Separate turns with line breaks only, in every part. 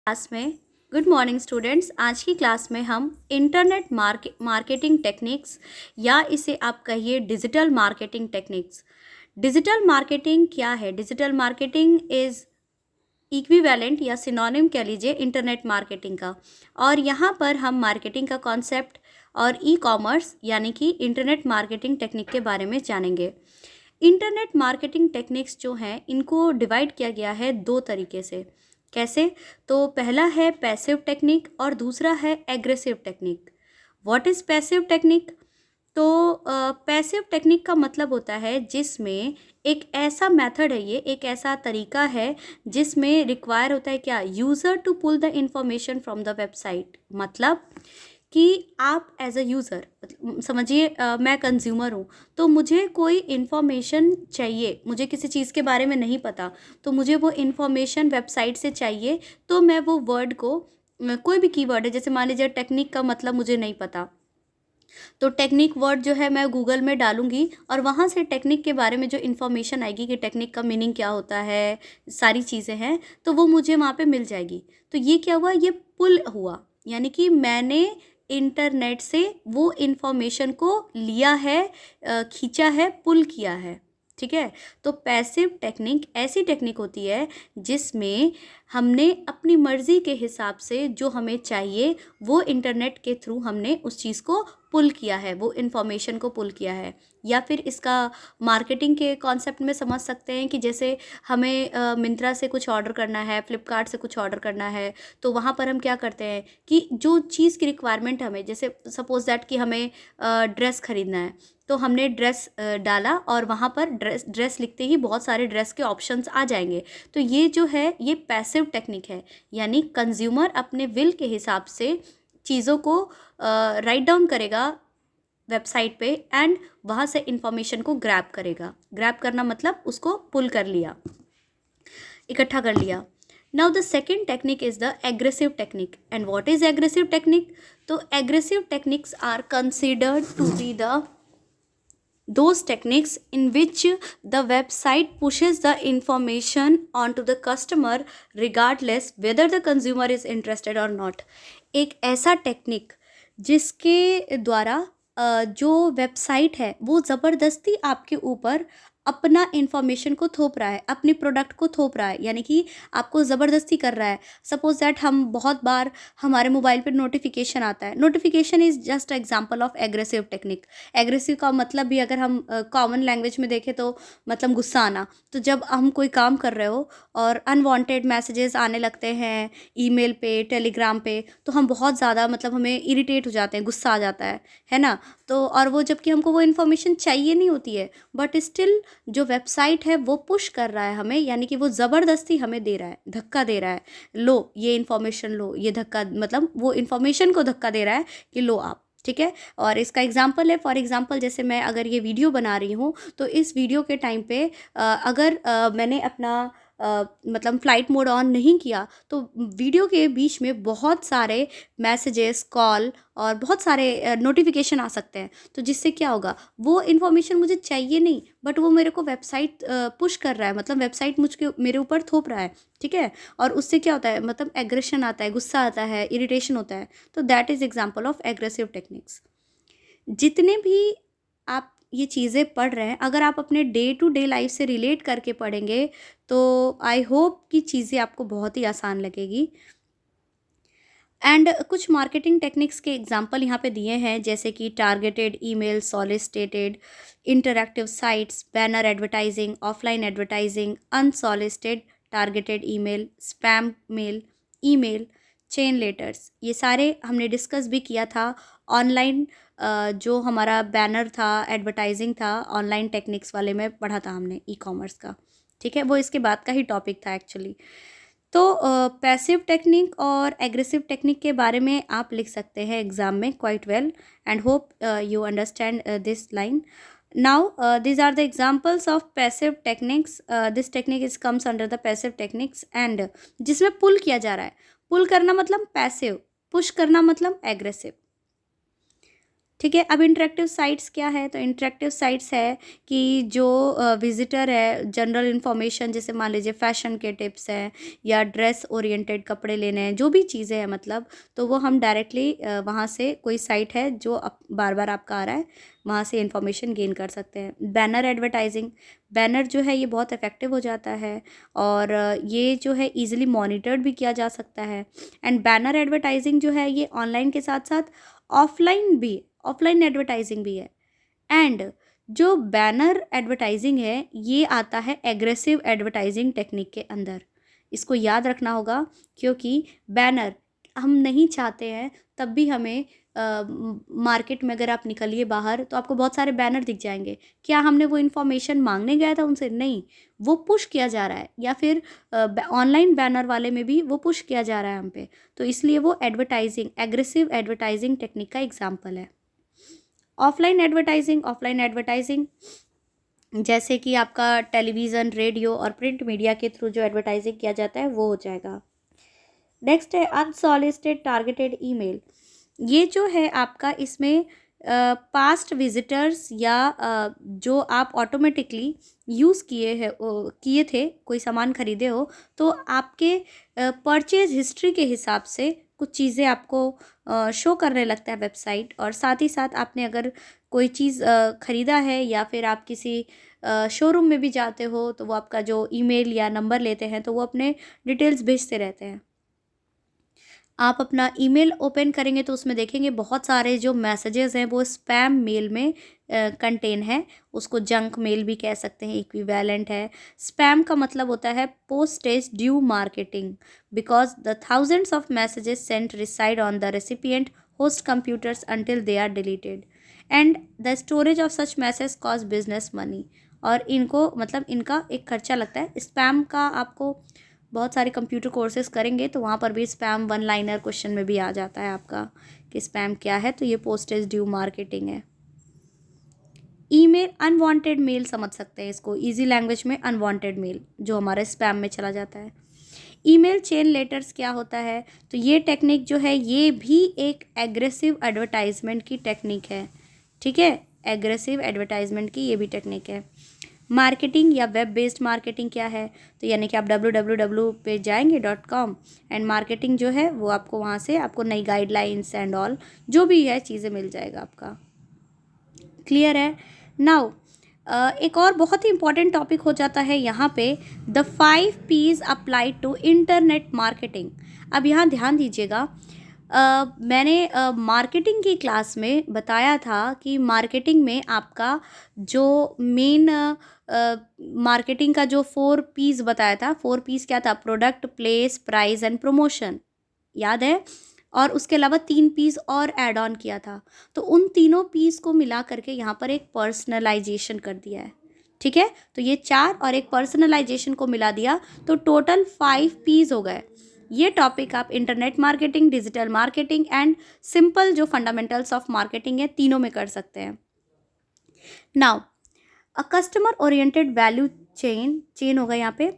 Class में good morning students. आज की क्लास में हम इंटरनेट मार्केटिंग टेक्निक्स या इसे आप कहिए digital marketing techniques. Digital marketing क्या है? डिजिटल मार्केटिंग इज़ इक्विवेलेंट या सिनोनिम कह लीजिए इंटरनेट मार्केटिंग का। और यहाँ पर हम मार्केटिंग का कॉन्सेप्ट और ई कॉमर्स यानी कि इंटरनेट मार्केटिंग टेक्निक के बारे में जानेंगे। इंटरनेट मार्केटिंग टेक्निक्स जो हैं इनको डिवाइड किया गया है दो तरीके से। कैसे? तो पहला है पैसिव टेक्निक और दूसरा है aggressive technique. What is passive technique? तो पैसिव टेक्निक का मतलब होता है जिसमें एक ऐसा मेथड है, ये एक ऐसा तरीका है जिसमें रिक्वायर होता है क्या? User to pull the information from the website. मतलब कि आप एज अ यूज़र समझिए, मैं कंज्यूमर हूँ तो मुझे कोई इन्फॉर्मेशन चाहिए, मुझे किसी चीज़ के बारे में नहीं पता तो मुझे वो इन्फॉर्मेशन वेबसाइट से चाहिए। तो मैं वो वर्ड को कोई भी कीवर्ड है, जैसे मान लीजिए टेक्निक का मतलब मुझे नहीं पता तो टेक्निक वर्ड जो है मैं गूगल में डालूंगी और वहाँ से टेक्निक के बारे में जो इन्फॉर्मेशन आएगी कि टेक्निक का मीनिंग क्या होता है, सारी चीज़ें हैं, तो वो मुझे वहाँ पे मिल जाएगी। तो ये क्या हुआ? ये पुल हुआ, यानी कि मैंने इंटरनेट से वो इन्फॉर्मेशन को लिया है, खींचा है, पुल किया है। ठीक है। तो पैसिव टेक्निक ऐसी टेक्निक होती है जिसमें हमने अपनी मर्ज़ी के हिसाब से जो हमें चाहिए वो इंटरनेट के थ्रू हमने उस चीज़ को पुल किया है, वो इन्फॉर्मेशन को पुल किया है। या फिर इसका मार्केटिंग के कॉन्सेप्ट में समझ सकते हैं कि जैसे हमें मिंत्रा से कुछ ऑर्डर करना है, फ्लिपकार्ट से कुछ ऑर्डर करना है, तो वहाँ पर हम क्या करते हैं कि जो चीज़ की रिक्वायरमेंट हमें, जैसे सपोज दैट कि हमें ड्रेस खरीदना है, तो हमने ड्रेस डाला और वहाँ पर ड्रेस लिखते ही बहुत सारे ड्रेस के ऑप्शंस आ जाएंगे। तो ये जो है ये पैसिव टेक्निक है, यानी कंज्यूमर अपने विल के हिसाब से चीज़ों को राइट डाउन करेगा वेबसाइट पे एंड वहाँ से इंफॉर्मेशन को ग्रैब करेगा। ग्रैब करना मतलब उसको पुल कर लिया, इकट्ठा कर लिया। Now the second technique is the aggressive technique. And what is aggressive technique? तो aggressive techniques are considered to be the those techniques in which the website pushes the information onto the customer regardless whether the consumer is interested or not। एक ऐसा technique जिसके द्वारा जो website है वो ज़बरदस्ती आपके ऊपर अपना इंफॉर्मेशन को थोप रहा है, अपनी प्रोडक्ट को थोप रहा है, यानी कि आपको ज़बरदस्ती कर रहा है। सपोज दैट हम बहुत बार हमारे मोबाइल पर नोटिफिकेशन आता है, notification is just example of aggressive technique. Aggressive का मतलब भी अगर हम कॉमन लैंग्वेज में देखें तो मतलब गुस्सा आना। तो जब हम कोई काम कर रहे हो और अनवांटेड मैसेजेस आने लगते हैं ईमेल पे, टेलीग्राम पे, तो हम बहुत ज़्यादा मतलब हमें इरिटेट हो जाते हैं, गुस्सा आ जाता है ना? तो और वो जबकि हमको वो इन्फॉर्मेशन चाहिए नहीं होती है, बट स्टिल जो वेबसाइट है वो पुश कर रहा है हमें, यानी कि वो ज़बरदस्ती हमें दे रहा है, धक्का दे रहा है, लो ये इन्फॉर्मेशन लो, ये धक्का मतलब वो इन्फॉर्मेशन को धक्का दे रहा है कि लो आप। ठीक है। और इसका एग्जांपल है, फॉर एग्जांपल जैसे मैं अगर ये वीडियो बना रही हूँ तो इस वीडियो के टाइम पे अगर मैंने अपना मतलब फ़्लाइट मोड ऑन नहीं किया तो वीडियो के बीच में बहुत सारे मैसेजेस, कॉल और बहुत सारे नोटिफिकेशन आ सकते हैं। तो जिससे क्या होगा, वो इन्फॉर्मेशन मुझे चाहिए नहीं बट वो मेरे को वेबसाइट पुश कर रहा है, मतलब वेबसाइट मुझके मेरे ऊपर थोप रहा है। ठीक है। और उससे क्या होता है, मतलब एग्रेशन आता है, गुस्सा आता है, इरिटेशन होता है। तो that is example of aggressive techniques. जितने भी आप ये चीज़ें पढ़ रहे हैं, अगर आप अपने डे टू डे लाइफ से रिलेट करके पढ़ेंगे तो आई होप कि चीज़ें आपको बहुत ही आसान लगेगी। एंड कुछ मार्केटिंग टेक्निक्स के एग्जांपल यहाँ पे दिए हैं, जैसे कि targeted email, solicitated, interactive sites, banner advertising, offline advertising, unsolicited targeted email, spam mail, email, chain letters. ये सारे हमने डिस्कस भी किया था ऑनलाइन। जो हमारा बैनर था, एडवर्टाइजिंग था, ऑनलाइन टेक्निक्स वाले में पढ़ा था हमने, ई कॉमर्स का। ठीक है, वो इसके बाद का ही टॉपिक था एक्चुअली। तो पैसिव टेक्निक और एग्रेसिव टेक्निक के बारे में आप लिख सकते हैं एग्जाम में quite well and hope you understand this line. Now these are the examples of passive techniques. This technique is comes under the passive techniques and जिसमें पुल किया जा रहा है। पुल करना मतलब पैसिव, पुश करना मतलब एग्रेसिव। ठीक है। अब इंटरेक्टिव साइट्स क्या है, तो इंटरेक्टिव साइट्स है कि जो विजिटर है जनरल इन्फॉर्मेशन, जैसे मान लीजिए फैशन के टिप्स हैं या ड्रेस ओरिएंटेड कपड़े लेने हैं, जो भी चीज़ें हैं मतलब, तो वो हम डायरेक्टली वहाँ से, कोई साइट है जो बार बार आपका आ रहा है, वहाँ से इन्फॉर्मेशन गेन कर सकते हैं। बैनर एडवर्टाइजिंग, बैनर जो है ये बहुत इफेक्टिव हो जाता है और ये जो है ईजिली मॉनिटर्ड भी किया जा सकता है। एंड बैनर एडवर्टाइजिंग जो है ये ऑनलाइन के साथ साथ ऑफलाइन भी, ऑफलाइन एडवर्टाइजिंग भी है। एंड जो बैनर एडवर्टाइजिंग है ये आता है एग्रेसिव एडवर्टाइजिंग टेक्निक के अंदर। इसको याद रखना होगा, क्योंकि बैनर हम नहीं चाहते हैं, तब भी हमें मार्केट में अगर आप निकलिए बाहर तो आपको बहुत सारे बैनर दिख जाएंगे। क्या हमने वो इन्फॉर्मेशन मांगने गया था उनसे? नहीं, वो पुश किया जा रहा है, या फिर ऑनलाइन बैनर वाले में भी वो पुश किया जा रहा है हम पे। तो इसलिए वो एडवर्टाइजिंग, एग्रेसिव एडवर्टाइजिंग टेक्निक का एग्जाम्पल है। ऑफलाइन एडवर्टाइजिंग, ऑफलाइन एडवर्टाइजिंग जैसे कि आपका टेलीविज़न, रेडियो और प्रिंट मीडिया के थ्रू जो एडवर्टाइजिंग किया जाता है वो हो जाएगा। नेक्स्ट है अनसॉलिसिटेड टारगेटेड ईमेल। ये जो है आपका, इसमें पास्ट विजिटर्स या जो आप ऑटोमेटिकली यूज़ किए थे, कोई सामान खरीदे हो, तो आपके परचेज हिस्ट्री के हिसाब से कुछ चीज़ें आपको शो करने लगता है वेबसाइट। और साथ ही साथ आपने अगर कोई चीज़ ख़रीदा है या फिर आप किसी शोरूम में भी जाते हो, तो वो आपका जो ईमेल या नंबर लेते हैं, तो वो अपने डिटेल्स भेजते रहते हैं। आप अपना ईमेल ओपन करेंगे तो उसमें देखेंगे बहुत सारे जो मैसेजेस हैं वो स्पैम मेल में कंटेन है। उसको जंक मेल भी कह सकते हैं, इक्विवेलेंट है। स्पैम का मतलब होता है postage due marketing, because the thousands of messages sent reside on the recipient host computers until they are deleted and the storage of such message cause business money. और इनको मतलब इनका एक खर्चा लगता है। स्पैम का आपको बहुत सारे कंप्यूटर कोर्सेज करेंगे तो वहाँ पर भी स्पैम वन लाइनर क्वेश्चन में भी आ जाता है आपका कि स्पैम क्या है, तो ये पोस्टेज ड्यू मार्केटिंग है। ईमेल, अनवांटेड मेल समझ सकते हैं इसको, इजी लैंग्वेज में अनवांटेड मेल जो हमारे स्पैम में चला जाता है। ईमेल चेन लेटर्स क्या होता है, तो ये टेक्निक जो है ये भी एक एग्रेसिव एडवर्टाइजमेंट की टेक्निक है। ठीक है, एग्रेसिव एडवर्टाइजमेंट की ये भी टेक्निक है। मार्केटिंग या वेब बेस्ड मार्केटिंग क्या है, तो यानी कि आप www पे जाएंगे .com एंड मार्केटिंग जो है वो आपको वहाँ से आपको नई गाइडलाइंस एंड ऑल जो भी है चीज़ें मिल जाएगा आपका। क्लियर है। नाउ एक और बहुत ही इंपॉर्टेंट टॉपिक हो जाता है यहाँ पे, the 5 P's applied to internet marketing. अब यहाँ ध्यान दीजिएगा, मैंने मार्केटिंग की क्लास में बताया था कि मार्केटिंग में आपका जो मेन मार्केटिंग का जो 4 P's बताया था, 4 P's क्या था? Product, place, price and promotion, याद है? और उसके अलावा 3 P's और ऐड ऑन किया था। तो उन तीनों P's को मिला करके यहाँ पर एक पर्सनलाइजेशन कर दिया है। ठीक है, तो ये 4 और एक पर्सनलाइजेशन को मिला दिया तो टोटल 5 P's हो गए। ये टॉपिक आप internet marketing, digital marketing and simple जो फंडामेंटल्स ऑफ मार्केटिंग है, तीनों में कर सकते हैं। Now a customer oriented value chain होगा यहाँ पे।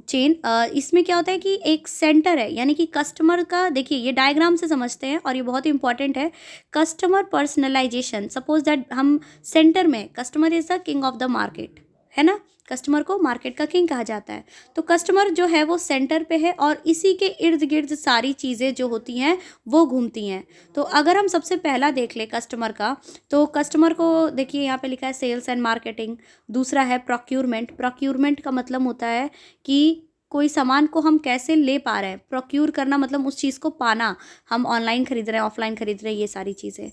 चेन इसमें क्या होता है कि एक सेंटर है, यानी कि कस्टमर का, देखिए ये डायग्राम से समझते हैं और ये बहुत इंपॉर्टेंट है। कस्टमर पर्सनलाइजेशन, सपोज दैट हम सेंटर में, customer is the king of the market, है ना? कस्टमर को मार्केट का किंग कहा जाता है। तो कस्टमर जो है वो सेंटर पे है और इसी के इर्द गिर्द सारी चीज़ें जो होती हैं वो घूमती हैं। तो अगर हम सबसे पहला देख ले कस्टमर का, तो कस्टमर को देखिए यहाँ पे लिखा है सेल्स एंड मार्केटिंग। दूसरा है प्रोक्यूरमेंट। प्रोक्यूरमेंट का मतलब होता है कि कोई सामान को हम कैसे ले पा रहे हैं। प्रोक्यूर करना मतलब उस चीज़ को पाना, हम ऑनलाइन खरीद रहे हैं, ऑफलाइन खरीद रहे हैं, ये सारी चीज़ें।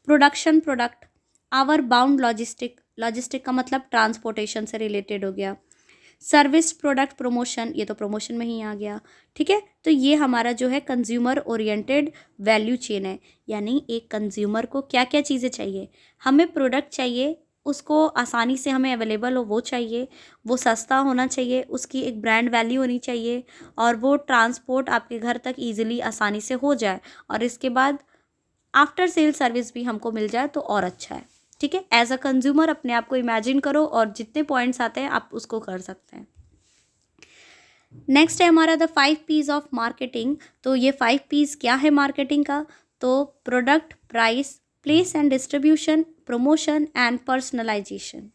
Production, product. Our bound logistic, logistic का मतलब ट्रांसपोर्टेशन से रिलेटेड हो गया। सर्विस, प्रोडक्ट, प्रमोशन, ये तो प्रमोशन में ही आ गया। ठीक है, तो ये हमारा जो है कंज्यूमर ओरिएंटेड वैल्यू चेन है। यानी एक कंज्यूमर को क्या क्या चीज़ें चाहिए, हमें प्रोडक्ट चाहिए, उसको आसानी से हमें अवेलेबल हो वो चाहिए, वो सस्ता होना चाहिए, उसकी एक ब्रांड वैल्यू होनी चाहिए, और वो ट्रांसपोर्ट आपके घर तक ईजिली आसानी से हो जाए, और इसके बाद आफ्टर सेल सर्विस भी हमको मिल जाए तो और अच्छा है। ठीक है, एज अ कंज्यूमर अपने आप को इमेजिन करो और जितने पॉइंट्स आते हैं आप उसको कर सकते हैं। नेक्स्ट है हमारा द 5 P's ऑफ मार्केटिंग। तो ये 5 P's क्या है मार्केटिंग का? तो product, price, place and distribution, promotion and personalisation.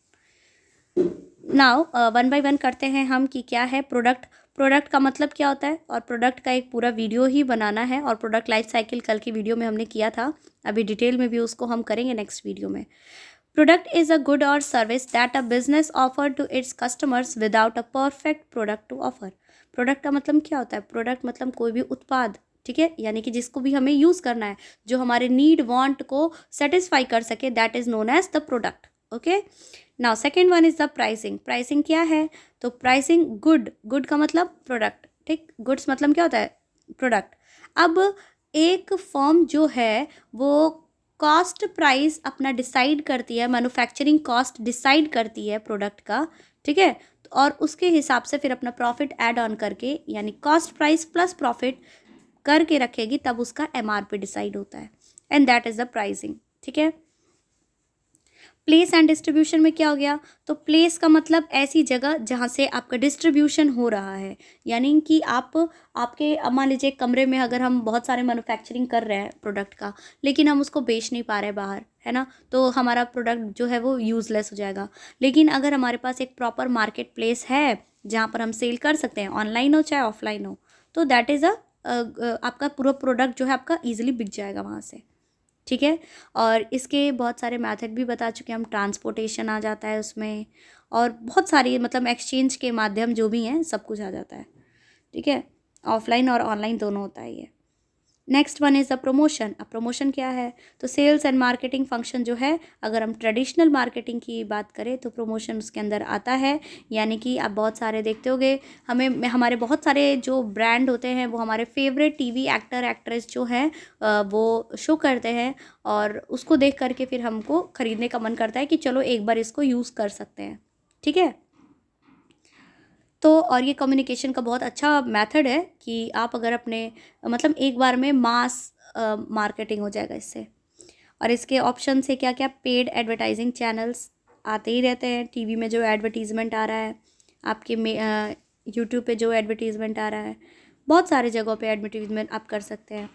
Now one by one करते हैं हम कि क्या है प्रोडक्ट। प्रोडक्ट का मतलब क्या होता है, और प्रोडक्ट का एक पूरा वीडियो ही बनाना है, और प्रोडक्ट लाइफ साइकिल कल की वीडियो में हमने किया था, अभी डिटेल में भी उसको हम करेंगे नेक्स्ट वीडियो में। Product is a good or service that a business offer to its customers without a perfect product to offer. Product का मतलब क्या होता है, प्रोडक्ट मतलब कोई भी उत्पाद, ठीक है, यानी कि जिसको भी हमें यूज़ करना है, जो हमारे नीड वांट को सेटिस्फाई कर सके, that is known as the product. Okay, now second one is the pricing. Pricing क्या है, तो प्राइसिंग गुड, गुड का मतलब प्रोडक्ट, ठीक, गुड्स मतलब क्या होता है, प्रोडक्ट। अब एक फर्म जो है वो कॉस्ट प्राइस अपना डिसाइड करती है, मैन्युफैक्चरिंग कॉस्ट डिसाइड करती है प्रोडक्ट का, ठीक है, और उसके हिसाब से फिर अपना प्रॉफिट ऐड ऑन करके, यानी कॉस्ट प्राइस प्लस प्रॉफिट करके रखेगी, तब उसका एमआरपी डिसाइड होता है, and that is the pricing, ठीक है। प्लेस एंड डिस्ट्रीब्यूशन में क्या हो गया, तो प्लेस का मतलब ऐसी जगह जहाँ से आपका डिस्ट्रीब्यूशन हो रहा है, यानी कि आपके मान लीजिए कमरे में अगर हम बहुत सारे मैन्युफैक्चरिंग कर रहे हैं प्रोडक्ट का, लेकिन हम उसको बेच नहीं पा रहे बाहर, है ना, तो हमारा प्रोडक्ट जो है वो यूज़लेस हो जाएगा। लेकिन अगर हमारे पास एक प्रॉपर मार्केट प्लेस है जहाँ पर हम सेल कर सकते हैं, ऑनलाइन हो चाहे ऑफलाइन हो, तो दैट इज़ आपका पूरा प्रोडक्ट जो है आपका ईजिली बिक जाएगा वहाँ से, ठीक है। और इसके बहुत सारे मेथड भी बता चुके हैं हम, ट्रांसपोर्टेशन आ जाता है उसमें, और बहुत सारी मतलब एक्सचेंज के माध्यम जो भी हैं सब कुछ आ जाता है, ठीक है, ऑफलाइन और ऑनलाइन दोनों होता है ये। Next one is the promotion. अब प्रमोशन क्या है, तो सेल्स एंड मार्केटिंग फंक्शन जो है, अगर हम ट्रेडिशनल मार्केटिंग की बात करें तो प्रमोशन उसके अंदर आता है, यानी कि आप बहुत सारे देखते होंगे, हमें हमारे बहुत सारे जो ब्रांड होते हैं वो हमारे फेवरेट टीवी एक्टर एक्ट्रेस जो हैं वो शो करते हैं, और उसको देख करके फिर हमको ख़रीदने का मन करता है कि चलो एक बार इसको यूज़ कर सकते हैं, ठीक है। तो और ये कम्युनिकेशन का बहुत अच्छा मेथड है कि आप अगर अपने मतलब एक बार में मास मार्केटिंग हो जाएगा इससे। और इसके ऑप्शन से क्या क्या, पेड एडवर्टाइजिंग चैनल्स आते ही रहते हैं, टीवी में जो एडवर्टीज़मेंट आ रहा है, आपके में यूट्यूब पे जो एडवर्टीज़मेंट आ रहा है, बहुत सारे जगहों पे एडवर्टीज़मेंट आप कर सकते हैं।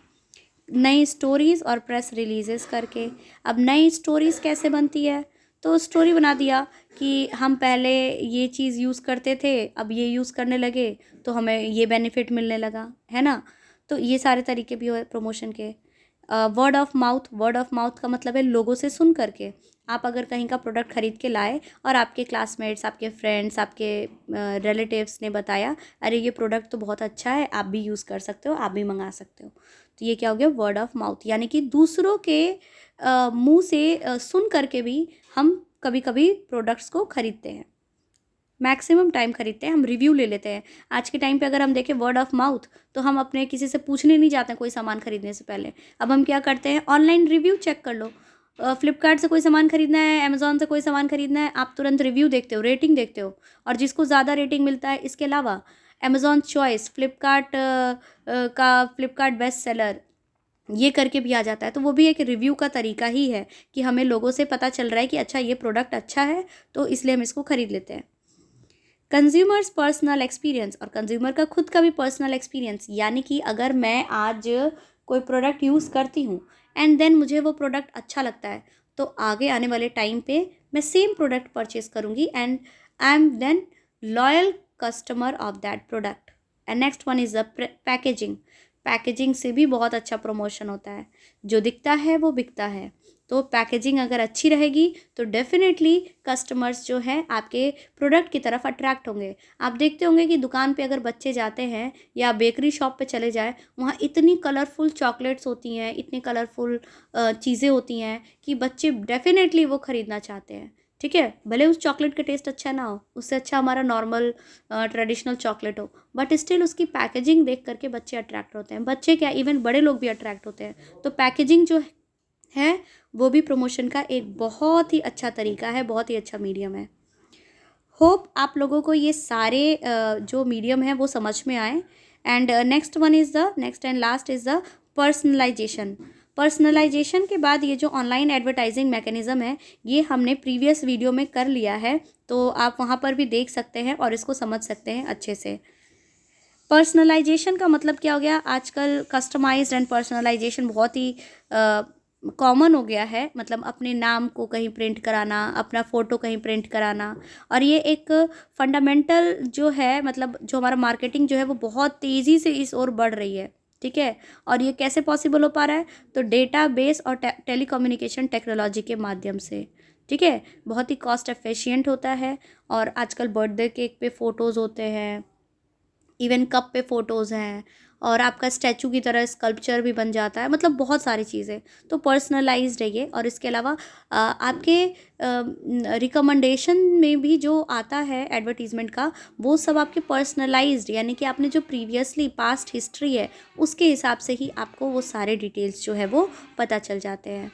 नई स्टोरीज़ और प्रेस रिलीजेस करके। अब नई स्टोरीज़ कैसे बनती है, तो स्टोरी बना दिया कि हम पहले ये चीज़ यूज़ करते थे, अब ये यूज़ करने लगे तो हमें ये बेनिफिट मिलने लगा, है ना, तो ये सारे तरीके भी हो प्रमोशन के। Word of mouth. Word of mouth का मतलब है लोगों से सुन करके, आप अगर कहीं का प्रोडक्ट ख़रीद के लाए और आपके क्लासमेट्स, आपके फ्रेंड्स, आपके रिलेटिव्स ने बताया, अरे ये प्रोडक्ट तो बहुत अच्छा है, आप भी यूज़ कर सकते हो, आप भी मंगा सकते हो, तो ये क्या हो गया, वर्ड ऑफ माउथ, यानी कि दूसरों के मुंह से सुन करके भी हम कभी कभी प्रोडक्ट्स को खरीदते हैं, मैक्सिमम टाइम खरीदते हैं, हम रिव्यू ले लेते हैं। आज के टाइम पे अगर हम देखें वर्ड ऑफ माउथ, तो हम अपने किसी से पूछने नहीं जाते हैं कोई सामान खरीदने से पहले, अब हम क्या करते हैं, ऑनलाइन रिव्यू चेक कर लो, फ्लिपकार्ट से कोई सामान खरीदना है, अमेजोन से कोई सामान खरीदना है, आप तुरंत रिव्यू देखते हो, रेटिंग देखते हो, और जिसको ज़्यादा रेटिंग मिलता है, इसके अलावा अमेजोन चॉइस, का फ्लिपकार्ट बेस्ट सेलर, ये करके भी आ जाता है, तो वो भी एक रिव्यू का तरीका ही है कि हमें लोगों से पता चल रहा है कि अच्छा ये प्रोडक्ट अच्छा है, तो इसलिए हम इसको खरीद लेते हैं। Consumers personal experience. और कंज्यूमर का खुद का भी पर्सनल एक्सपीरियंस, यानी कि अगर मैं आज कोई प्रोडक्ट यूज़ करती हूँ एंड देन मुझे वो प्रोडक्ट अच्छा लगता है, तो आगे आने वाले टाइम पे मैं सेम प्रोडक्ट परचेज करूँगी, and I am then loyal customer of that product. And next one is the packaging. Packaging से भी बहुत अच्छा प्रमोशन होता है, जो दिखता है वो बिकता है, तो पैकेजिंग अगर अच्छी रहेगी तो डेफिनेटली कस्टमर्स जो हैं आपके प्रोडक्ट की तरफ अट्रैक्ट होंगे। आप देखते होंगे कि दुकान पे अगर बच्चे जाते हैं या बेकरी शॉप पे चले जाए, वहाँ इतनी कलरफुल चॉकलेट्स होती हैं, इतनी कलरफुल चीज़ें होती हैं कि बच्चे डेफिनेटली वो ख़रीदना चाहते हैं, ठीक है, भले उस चॉकलेट का टेस्ट अच्छा ना हो, उससे अच्छा हमारा नॉर्मल ट्रेडिशनल चॉकलेट हो, बट स्टिल उसकी पैकेजिंग देख करके बच्चे अट्रैक्ट होते हैं, बच्चे क्या, इवन बड़े लोग भी अट्रैक्ट होते हैं। तो पैकेजिंग जो है वो भी प्रमोशन का एक बहुत ही अच्छा तरीका है, बहुत ही अच्छा मीडियम है। होप आप लोगों को ये सारे जो मीडियम है वो समझ में आए। And next and last is the personalisation. Personalisation के बाद ये जो ऑनलाइन एडवर्टाइजिंग मैकेनिज़्म है, ये हमने प्रीवियस वीडियो में कर लिया है, तो आप वहाँ पर भी देख सकते हैं और इसको समझ सकते हैं अच्छे से। पर्सनलाइजेशन का मतलब क्या हो गया, आजकल कस्टमाइज्ड एंड पर्सनलाइजेशन बहुत ही कॉमन हो गया है, मतलब अपने नाम को कहीं प्रिंट कराना, अपना फ़ोटो कहीं प्रिंट कराना। और ये एक फंडामेंटल जो है, मतलब जो हमारा मार्केटिंग जो है वो बहुत तेज़ी से इस ओर बढ़ रही है, ठीक है। और ये कैसे पॉसिबल हो पा रहा है, तो डेटाबेस और टेलीकम्युनिकेशन टेक्नोलॉजी के माध्यम से, ठीक है। बहुत ही कॉस्ट एफिशिएंट होता है। और आजकल बर्थडे केक पे फ़ोटोज़ होते हैं, इवन कप पे फ़ोटोज़ हैं, और आपका स्टैचू की तरह स्कल्पचर भी बन जाता है, मतलब बहुत सारी चीज़ें। तो पर्सनलाइज्ड है ये। और इसके अलावा आपके रिकमेंडेशन में भी जो आता है एडवर्टीज़मेंट का, वो सब आपके पर्सनलाइज्ड, यानी कि आपने जो प्रीवियसली पास्ट हिस्ट्री है उसके हिसाब से ही आपको वो सारे डिटेल्स जो है वो पता चल जाते हैं।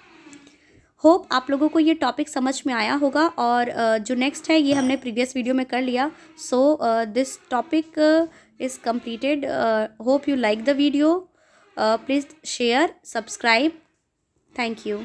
होप आप लोगों को ये टॉपिक समझ में आया होगा। और जो नेक्स्ट है ये हमने प्रीवियस वीडियो में कर लिया। So this topic is completed. Hope you like the video. Please share, subscribe. Thank you.